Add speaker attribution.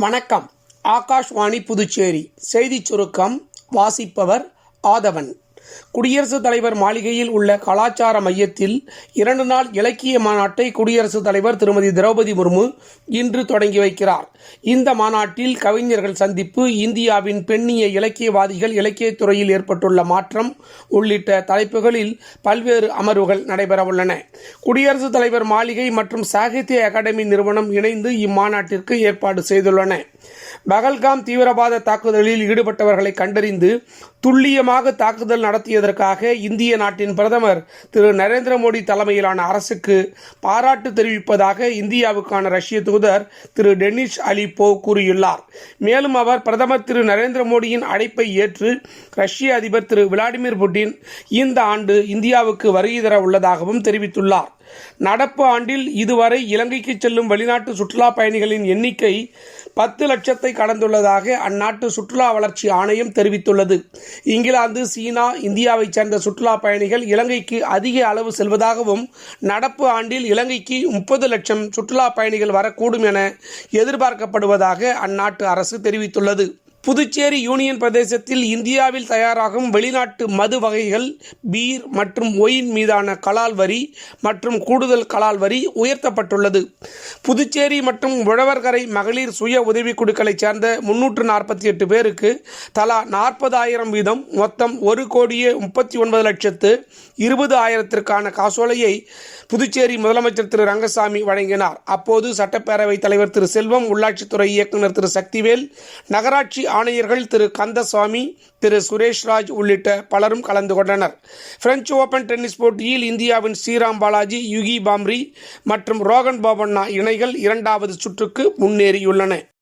Speaker 1: வணக்கம். ஆகாஷ்வாணி புதுச்சேரி செய்திச் சுருக்கம் வாசிப்பவர் ஆதவன். குடியரசுத் தலைவர் மாளிகையில் உள்ள கலாச்சார மையத்தில் 2 நாள் இலக்கிய மாநாட்டை குடியரசுத் தலைவர் திருமதி திரௌபதி முர்மு இன்று தொடங்கி வைக்கிறார். இந்த மாநாட்டில் கவிஞர்கள் சந்திப்பு, இந்தியாவின் பெண்ணிய இலக்கியவாதிகள், இலக்கியத்துறையில் ஏற்பட்டுள்ள மாற்றம் உள்ளிட்ட தலைப்புகளில் பல்வேறு அமர்வுகள் நடைபெறவுள்ளன. குடியரசுத் தலைவர் மாளிகை மற்றும் சாகித்ய அகாடமி நிறுவனம் இணைந்து இம்மாநாட்டிற்கு ஏற்பாடு செய்துள்ளன. பகல்காம் தீவிரவாத தாக்குதலில் ஈடுபட்டவர்களை கண்டறிந்து துல்லியமாக தாக்குதல் நடத்தியதற்காக இந்திய நாட்டின் பிரதமர் திரு நரேந்திர மோடி தலைமையிலான அரசுக்கு பாராட்டு தெரிவிப்பதாக இந்தியாவுக்கான ரஷ்ய தூதர் திரு டெனிஸ் அலிபோவ் கூறியுள்ளார். மேலும் அவர் பிரதமர் திரு நரேந்திர மோடியின் அழைப்பை ஏற்று ரஷ்ய அதிபர் திரு விளாடிமிர் புட்டின் இந்த ஆண்டு இந்தியாவுக்கு வருகை தர உள்ளதாகவும் தெரிவித்துள்ளார். நடப்பு ஆண்டில் இதுவரை இலங்கைக்கு செல்லும் வெளிநாட்டு சுற்றுலா பயணிகளின் எண்ணிக்கை 10 லட்சத்தை கடந்துள்ளதாக அந்நாட்டு சுற்றுலா வளர்ச்சி ஆணையம் தெரிவித்துள்ளது. இங்கிலாந்து, சீனா, இந்தியாவைச் சேர்ந்த சுற்றுலா பயணிகள் இலங்கைக்கு அதிக அளவு செல்வதாகவும், நடப்பு ஆண்டில் இலங்கைக்கு 30 லட்சம் சுற்றுலா பயணிகள் வரக்கூடும் என எதிர்பார்க்கப்படுவதாக அந்நாட்டு அரசு தெரிவித்துள்ளது. புதுச்சேரி யூனியன் பிரதேசத்தில் இந்தியாவில் தயாராகும் வெளிநாட்டு மது வகைகள், பீர் மற்றும் ஒயின் மீதான கலால் வரி மற்றும் கூடுதல் கலால் வரி உயர்த்தப்பட்டுள்ளது. புதுச்சேரி மற்றும் உழவர்கரை மகளிர் சுய உதவிக்குழுக்களைச் சேர்ந்த 348 பேருக்கு தலா 40,000 வீதம் மொத்தம் 1,39,20,000 காசோலையை புதுச்சேரி முதலமைச்சர் திரு ரங்கசாமி வழங்கினார். அப்போது சட்டப்பேரவைத் தலைவர் திரு செல்வம், உள்ளாட்சித்துறை இயக்குநர் திரு சக்திவேல், நகராட்சி ஆணையர்கள் திரு கந்தசாமி, திரு சுரேஷ்ராஜ் உள்ளிட்ட பலரும் கலந்து கொண்டனர். பிரெஞ்சு ஓபன் டென்னிஸ் போட்டியில் இந்தியாவின் ஸ்ரீராம் பாலாஜி, யுகி பாம்ரி மற்றும் ரோகன் போபண்ணா இணைகள் 2வது சுற்றுக்கு முன்னேறியுள்ளன.